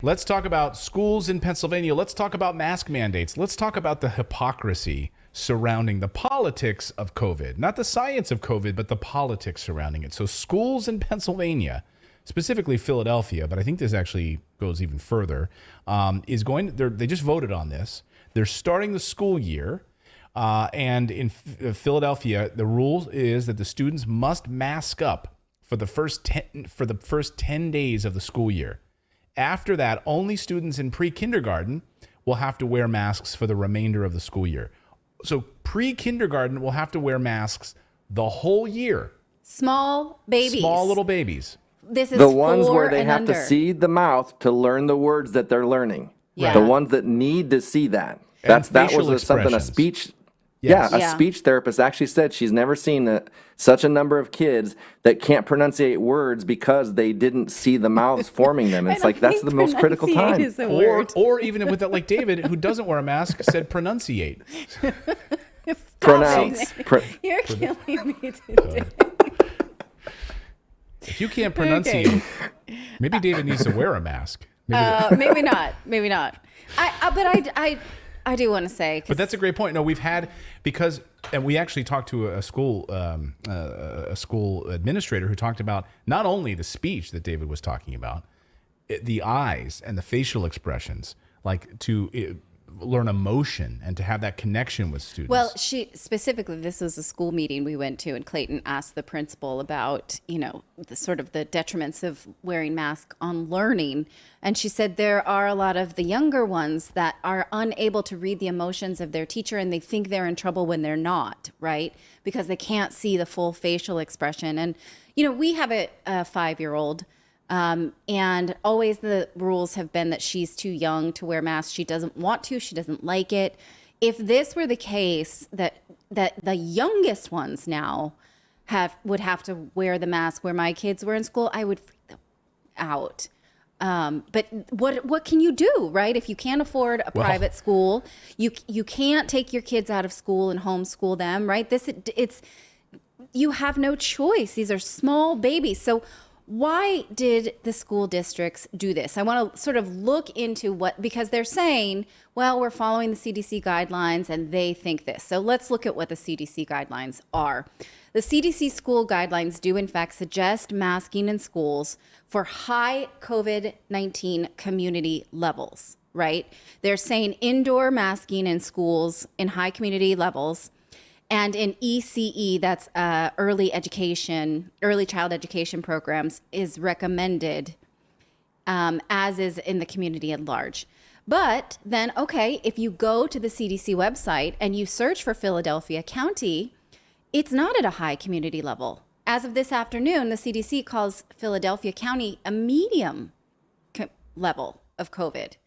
Let's talk about schools in Pennsylvania. Let's talk about mask mandates. Let's talk about the hypocrisy surrounding the politics of COVID. Not the science of COVID, but the politics surrounding it. So schools in Pennsylvania, specifically Philadelphia, but I think this actually goes even further, they just voted on this. They're starting the school year. And in Philadelphia, the rule is that the students must mask up for the first 10 days of the school year. After that, only students in pre-kindergarten will have to wear masks for the remainder of the school year. So pre-kindergarten will have to wear masks the whole year. Small babies. Small little babies. This is the ones where they have under. to see the mouth to learn the words that they're learning. Yeah. The ones that need to see that. And That facial was something a expressions. speech. Yes. Yeah, a Yeah. speech therapist actually said she's never seen such a number of kids that can't pronunciate words because they didn't see the mouths forming them. It's like that's the most critical time. Is a word. Or even with that, like David, who doesn't wear a mask, said pronunciate. Pronounce. You're killing me today. If you can't pronunciate, maybe David needs to wear a mask. Maybe not. Maybe not. I do want to say. But that's a great point. No, we've had and we actually talked to a school administrator who talked about not only the speech that David was talking about, the eyes and the facial expressions, like to learn emotion and to have that connection with students. Well, this was a school meeting we went to, and Clayton asked the principal about, the sort of the detriments of wearing masks on learning. And she said there are a lot of the younger ones that are unable to read the emotions of their teacher, and they think they're in trouble when they're not, right? Because they can't see the full facial expression. And, we have a 5-year-old. And always the rules have been that she's too young to wear masks. She doesn't want to. She doesn't like it. If this were the case, that the youngest ones now would have to wear the mask where my kids were in school, I would freak them out. But what can you do, right? If you can't afford a private school, you can't take your kids out of school and homeschool them, right? You have no choice. These are small babies. So why did the school districts do this? I want to sort of look into because they're saying, well, we're following the CDC guidelines and they think this. So let's look at what the CDC guidelines are. The CDC school guidelines do in fact suggest masking in schools for high COVID-19 community levels, right? They're saying indoor masking in schools in high community levels. And in ECE, that's early child education programs, is recommended, as is in the community at large. But then, if you go to the CDC website and you search for Philadelphia County, it's not at a high community level. As of this afternoon, the CDC calls Philadelphia County a medium level of COVID.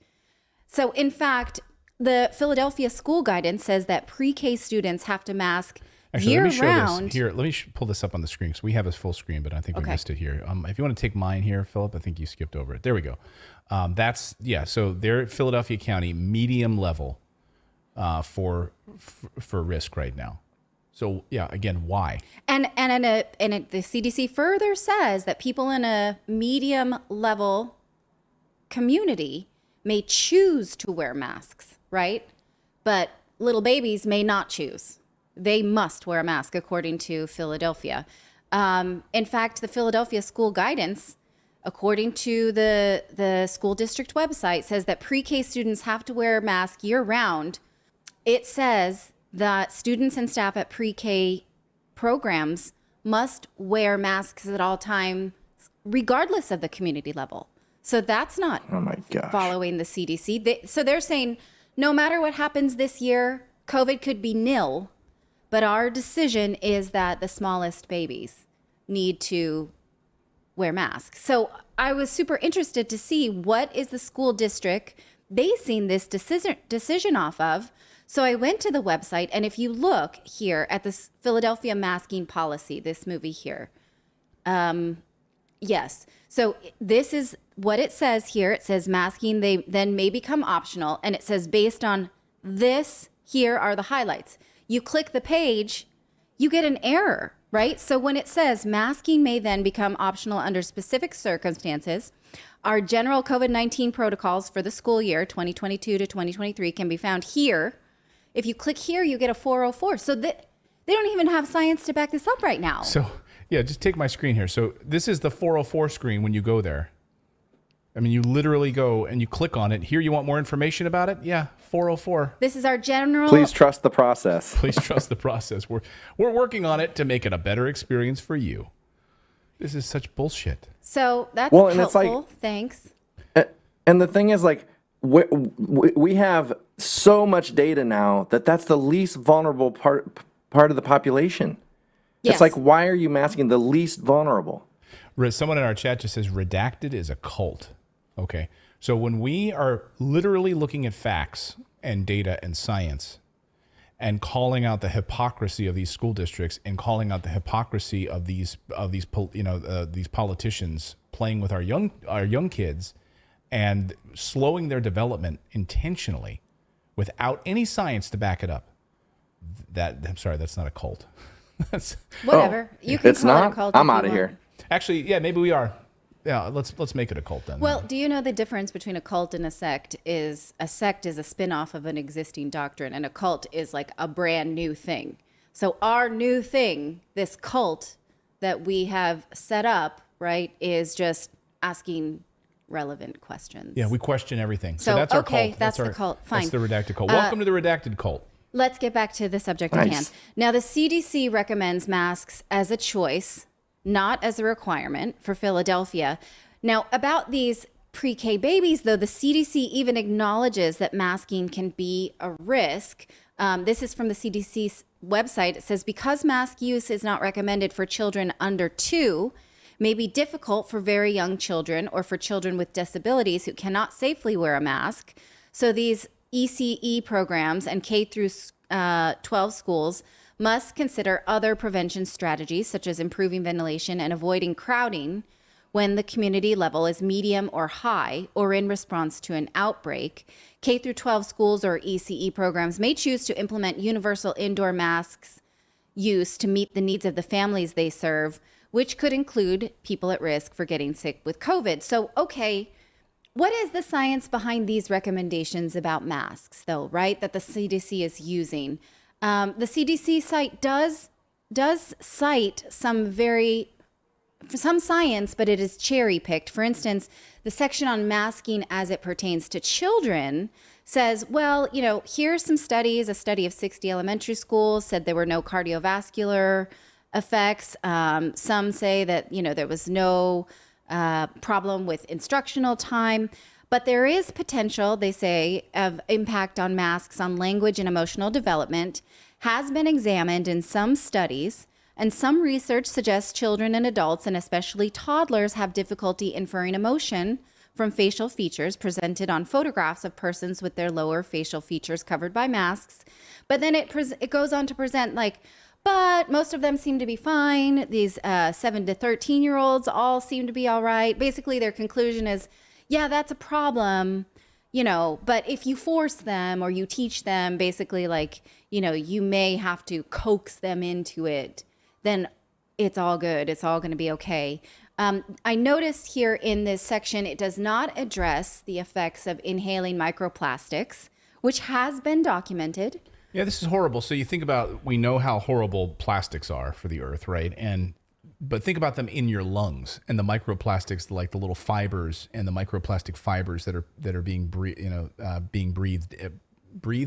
So in fact, the Philadelphia school guidance says that pre-K students have to mask year-round. Here, let me pull this up on the screen because we have a full screen, but I think we missed it here. If you want to take mine here, Philip, I think you skipped over it. There we go. So they're at Philadelphia County medium level for risk right now. So again, why? And the CDC further says that people in a medium level community may choose to wear masks, right? But little babies may not choose. They must wear a mask, according to Philadelphia. In fact, the Philadelphia school guidance, according to the school district website, says that pre-K students have to wear a mask year-round. It says that students and staff at pre-K programs must wear masks at all times, regardless of the community level. So that's not following the CDC. So they're saying no matter what happens this year, COVID could be nil, but our decision is that the smallest babies need to wear masks. So I was super interested to see what is the school district basing this decision off of. So I went to the website, and if you look here at this Philadelphia masking policy, this movie here, yes. So this is what it says here. It says masking then may become optional. And it says based on this, here are the highlights. You click the page, you get an error, right? So when it says masking may then become optional under specific circumstances, Our general COVID-19 protocols for the school year 2022 to 2023 can be found here. If you click here, you get a 404. So they don't even have science to back this up right now. So, yeah, just take my screen here. So this is the 404 screen when you go there. I mean, you literally go and you click on it. Here, you want more information about it? Yeah, 404. This is our general... Please trust the process. Please trust the process. We're working on it to make it a better experience for you. This is such bullshit. So that's Well, and helpful. it's like- Thanks. And the thing is, like, we have so much data now that's the least vulnerable part of the population. Yes. It's like, why are you masking the least vulnerable? Someone in our chat just says Redacted is a cult. Okay. So when we are literally looking at facts and data and science and calling out the hypocrisy of these school districts and calling out the hypocrisy of these politicians playing with our young kids and slowing their development intentionally without any science to back it up. I'm sorry, that's not a cult. That's Whatever. You can It's call it not? a cult. I'm if you out of want. here. actually, yeah, maybe we are. Yeah, let's make it a cult then. Well, do you know the difference between a cult and a sect is a spin-off of an existing doctrine, and a cult is like a brand new thing. So our new thing, this cult that we have set up, right, is just asking relevant questions. Yeah, we question everything. So, that's our okay, cult. that's the cult. Fine. That's the Redacted cult. Welcome to the Redacted cult. Let's get back to the subject at Nice. hand. Now, the CDC recommends masks as a choice, not as a requirement for Philadelphia. Now, about these pre-K babies, though, the CDC even acknowledges that masking can be a risk. This is from the CDC's website. It says, because mask use is not recommended for children under 2, may be difficult for very young children or for children with disabilities who cannot safely wear a mask. So these ECE programs and K through 12 schools must consider other prevention strategies, such as improving ventilation and avoiding crowding when the community level is medium or high or in response to an outbreak. K through 12 schools or ECE programs may choose to implement universal indoor masks use to meet the needs of the families they serve, which could include people at risk for getting sick with COVID. So, okay, what is the science behind these recommendations about masks, though, right, that the CDC is using? The CDC site does cite some science, but it is cherry picked. For instance, the section on masking as it pertains to children says, well, here's some studies. A study of 60 elementary schools said there were no cardiovascular effects. Some say that, there was no problem with instructional time, but there is potential, they say, of impact on masks on language and emotional development, has been examined in some studies, and some research suggests children and adults, and especially toddlers, have difficulty inferring emotion from facial features presented on photographs of persons with their lower facial features covered by masks. But then it goes on to present but most of them seem to be fine. These 7 to 13-year-olds all seem to be all right. Basically, their conclusion is, yeah, that's a problem, but if you force them or you teach them, basically, you may have to coax them into it, then it's all good. It's all going to be okay. I noticed here in this section, it does not address the effects of inhaling microplastics, which has been documented. Yeah, this is horrible. So you think about, we know how horrible plastics are for the earth, right? But think about them in your lungs and the microplastics, like the little fibers and the microplastic fibers that are being breathed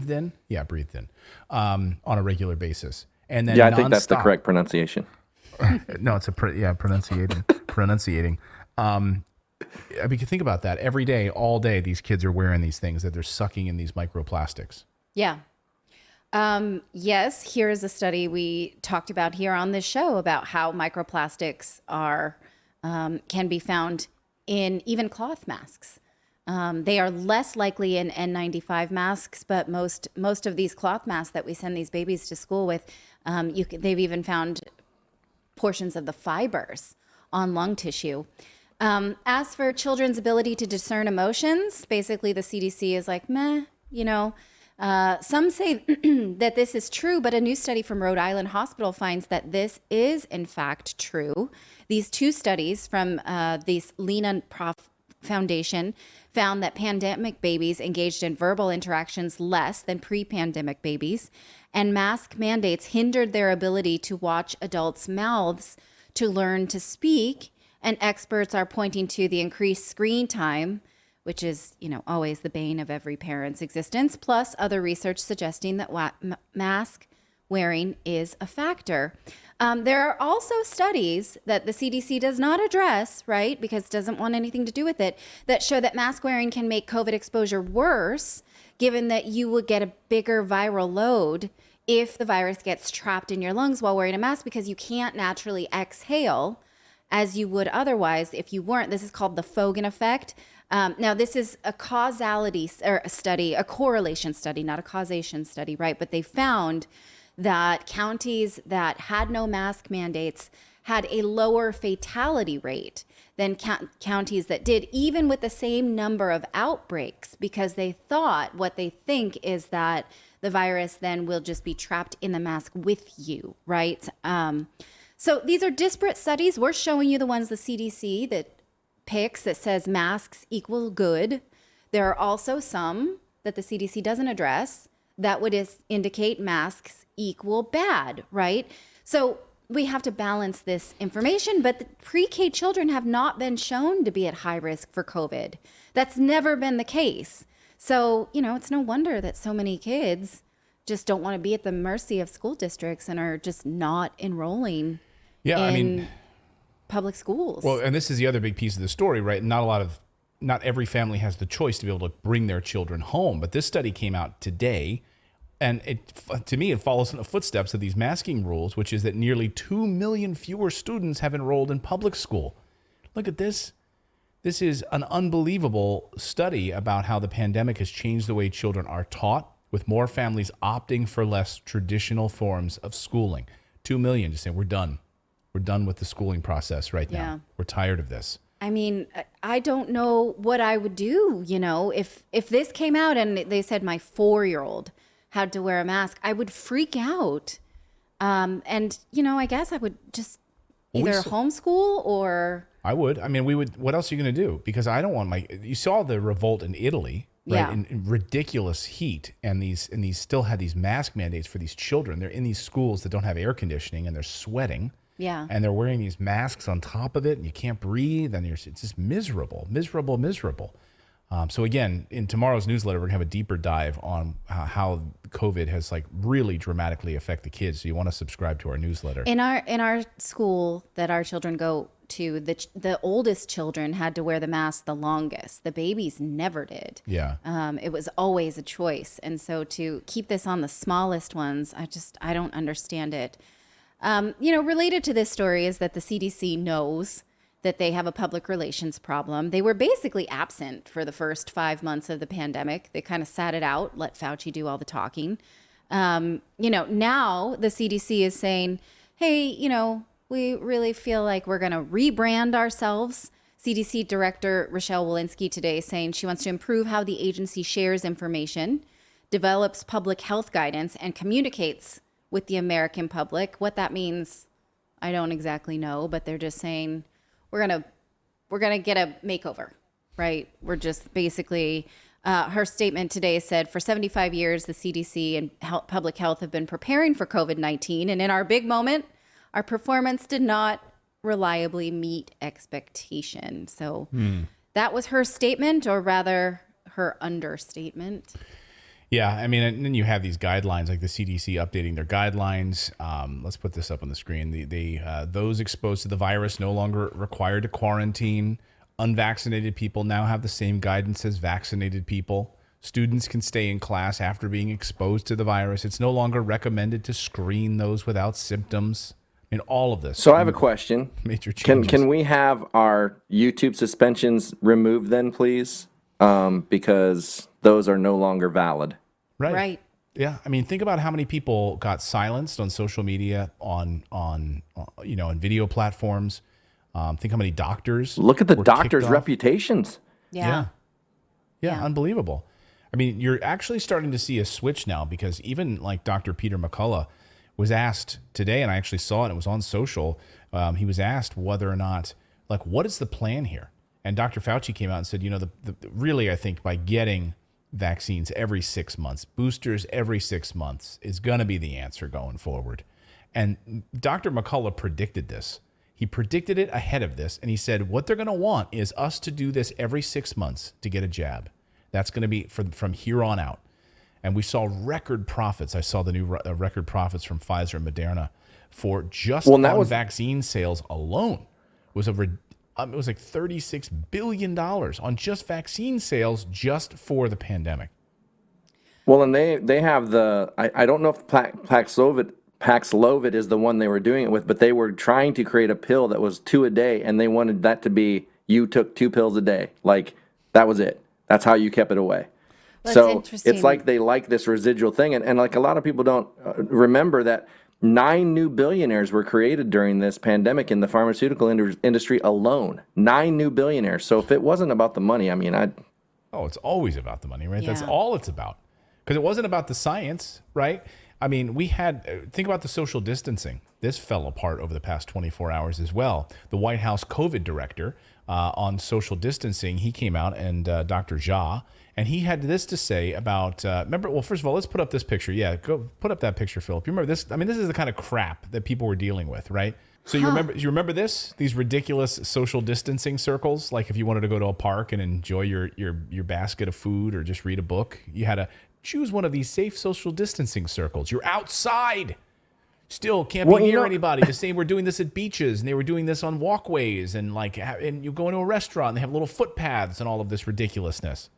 in. Yeah, breathed in on a regular basis. And then Yeah, I think that's the correct pronunciation. No, it's pronunciating. I mean, you think about that every day, all day. These kids are wearing these things that they're sucking in these microplastics. Yeah. Yes, here is a study we talked about here on this show about how microplastics can be found in even cloth masks. They are less likely in N95 masks, but most of these cloth masks that we send these babies to school with, they've even found portions of the fibers on lung tissue. As for children's ability to discern emotions, basically the CDC is like, meh, some say that this is true, but a new study from Rhode Island Hospital finds that this is in fact true. These two studies from these Lena Foundation found that pandemic babies engaged in verbal interactions less than pre-pandemic babies, and mask mandates hindered their ability to watch adults' mouths to learn to speak. And experts are pointing to the increased screen time, which is, always the bane of every parent's existence, plus other research suggesting that mask wearing is a factor. There are also studies that the CDC does not address, right, because it doesn't want anything to do with it, that show that mask wearing can make COVID exposure worse, given that you would get a bigger viral load if the virus gets trapped in your lungs while wearing a mask, because you can't naturally exhale as you would otherwise if you weren't. This is called the Fogan effect. Now, this is a causality or a study, a correlation study, not a causation study, right? But they found that counties that had no mask mandates had a lower fatality rate than counties that did, even with the same number of outbreaks, because they thought, what they think is that the virus then will just be trapped in the mask with you, right? So these are disparate studies. We're showing you the ones the CDC that picks that says masks equal good. There are also some that the CDC doesn't address that would indicate masks equal bad, right? So we have to balance this information, but the pre-K children have not been shown to be at high risk for COVID. That's never been the case. So, it's no wonder that so many kids just don't want to be at the mercy of school districts and are just not enrolling in public schools. Well, and this is the other big piece of the story, right? Not every family has the choice to be able to bring their children home. But this study came out today, and to me, it follows in the footsteps of these masking rules, which is that nearly 2 million fewer students have enrolled in public school. Look at this. This is an unbelievable study about how the pandemic has changed the way children are taught, with more families opting for less traditional forms of schooling. 2 million just saying, we're done. We're done with the schooling process right now. Yeah. We're tired of this. I mean, I don't know what I would do, if this came out and they said my 4-year-old had to wear a mask, I would freak out. And, I guess I would just either homeschool or... I would. I mean, we would. What else are you going to do? Because I don't want you saw the revolt in Italy, right? Yeah. In ridiculous heat. And these still had these mask mandates for these children. They're in these schools that don't have air conditioning and they're sweating. Yeah. And they're wearing these masks on top of it, and you can't breathe, and it's just miserable. So again, in tomorrow's newsletter, we're gonna have a deeper dive on how COVID has really dramatically affected kids. So you want to subscribe to our newsletter. In our school that our children go to, the oldest children had to wear the mask the longest. The babies never did. Yeah. It was always a choice, and so to keep this on the smallest ones, I don't understand it. Related to this story is that the CDC knows that they have a public relations problem. They were basically absent for the first 5 months of the pandemic. They kind of sat it out, let Fauci do all the talking. Now the CDC is saying, hey, we really feel like we're going to rebrand ourselves. CDC Director Rochelle Walensky today saying she wants to improve how the agency shares information, develops public health guidance, and communicates with the American public. What that means, I don't exactly know, but they're just saying we're gonna get a makeover, right? We're just basically, her statement today said, for 75 years, the CDC and public health have been preparing for COVID-19, and in our big moment, our performance did not reliably meet expectation. So that was her statement, or rather her understatement. Yeah, I mean, and then you have these guidelines, like the CDC updating their guidelines. Let's put this up on the screen. Those exposed to the virus no longer required to quarantine. Unvaccinated people now have the same guidance as vaccinated people. Students can stay in class after being exposed to the virus. It's no longer recommended to screen those without symptoms. I mean, all of this. So I have a question. Major changes. Can we have our YouTube suspensions removed then, please? Because those are no longer valid. Right. Yeah. I mean, think about how many people got silenced on social media, on video platforms. Think how many doctors. Look at the were doctors' kicked off. Yeah. reputations. Yeah, unbelievable. I mean, you're actually starting to see a switch now, because even like Dr. Peter McCullough was asked today, and I actually saw it, it was on social. He was asked whether or not, what is the plan here? And Dr. Fauci came out and said, really, I think by getting vaccines every 6 months, boosters every 6 months is going to be the answer going forward. And Dr. McCullough predicted this. He predicted it ahead of this. And he said, what they're going to want is us to do this every 6 months to get a jab. That's going to be from here on out. And we saw record profits. I saw the new record profits from Pfizer and Moderna for just vaccine sales alone. It was like $36 billion on just vaccine sales just for the pandemic. Well, and they have I don't know if Paxlovid is the one they were doing it with, but they were trying to create a pill that was 2 a day, and they wanted that to be you took 2 pills a day. Like, that was it. That's how you kept it away. So it's like they like this residual thing. And like a lot of people don't remember that 9 new billionaires were created during this pandemic in the pharmaceutical industry alone. 9 new billionaires. So if it wasn't about the money, I mean, it's always about the money, right? Yeah. That's all it's about. Because it wasn't about the science, right? I mean, think about the social distancing. This fell apart over the past 24 hours as well. The White House COVID director on social distancing, he came out, and Dr. Jha, and he had this to say about, first of all, let's put up this picture. Yeah, go put up that picture, Philip. You remember this? I mean, this is the kind of crap that people were dealing with, right? So you remember this? These ridiculous social distancing circles? Like if you wanted to go to a park and enjoy your basket of food or just read a book, you had to choose one of these safe social distancing circles. You're outside. Still can't be near anybody. The same, we're doing this at beaches, and they were doing this on walkways, and you go into a restaurant, and they have little footpaths and all of this ridiculousness.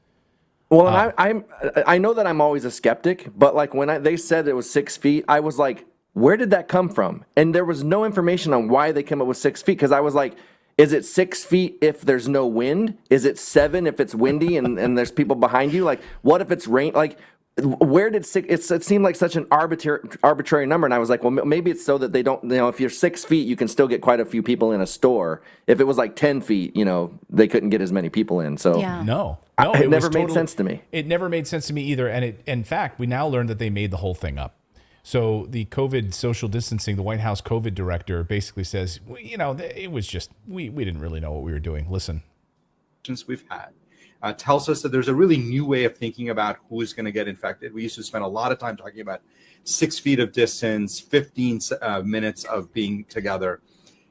Well, and I know that I'm always a skeptic, but like when they said it was 6 feet, I was like, where did that come from? And there was no information on why they came up with 6 feet, because I was like, is it 6 feet if there's no wind? Is it 7 if it's windy and there's people behind you? Like, what if it's rain? Like, where did it seemed like such an arbitrary number, and I was like, well, maybe it's so that they don't, if you're 6 feet, you can still get quite a few people in a store. If it was like 10 feet, they couldn't get as many people in. So No, it never made sense to me. It never made sense to me either. And in fact, we now learned that they made the whole thing up. So the COVID social distancing, the White House COVID director basically says, it was just, we didn't really know what we were doing. Listen. We've had. Tells us that there's a really new way of thinking about who is going to get infected. We used to spend a lot of time talking about 6 feet of distance, 15 minutes of being together.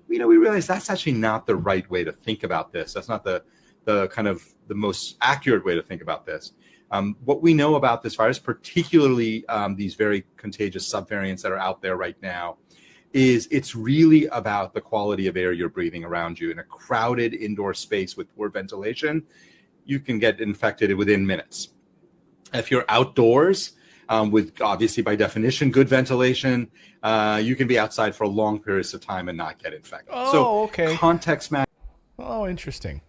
We realize that's actually not the right way to think about this. That's not the kind of the most accurate way to think about this. What we know about this virus, particularly these very contagious subvariants that are out there right now, is it's really about the quality of air you're breathing around you. In a crowded indoor space with poor ventilation, you can get infected within minutes. If you're outdoors, with obviously by definition good ventilation, you can be outside for long periods of time and not get infected. Okay. Context matters. Oh, interesting.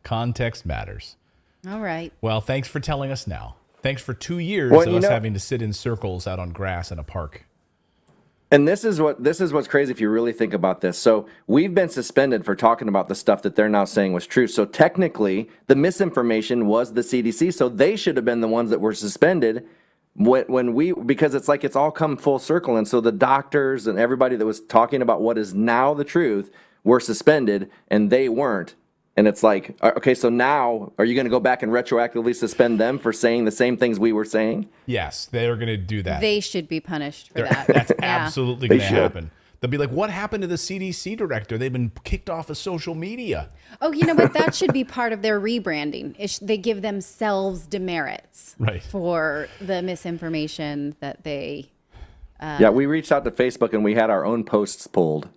Context matters. All right. Well, thanks for telling us now. Thanks for 2 years of us having to sit in circles out on grass in a park. And this is what's crazy if you really think about this. So we've been suspended for talking about the stuff that they're now saying was true. So technically, the misinformation was the CDC. So they should have been the ones that were suspended because it's like it's all come full circle. And so the doctors and everybody that was talking about what is now the truth were suspended, and they weren't. And it's like, okay, so now are you going to go back and retroactively suspend them for saying the same things we were saying? Yes, they are going to do that. They should be punished for that. That's absolutely going to happen. They'll be like, what happened to the CDC director? They've been kicked off of social media. Oh, you know what? That should be part of their rebranding. They give themselves demerits for the misinformation that they... Yeah, we reached out to Facebook and we had our own posts pulled.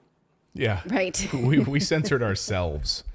Yeah. Right. we censored ourselves.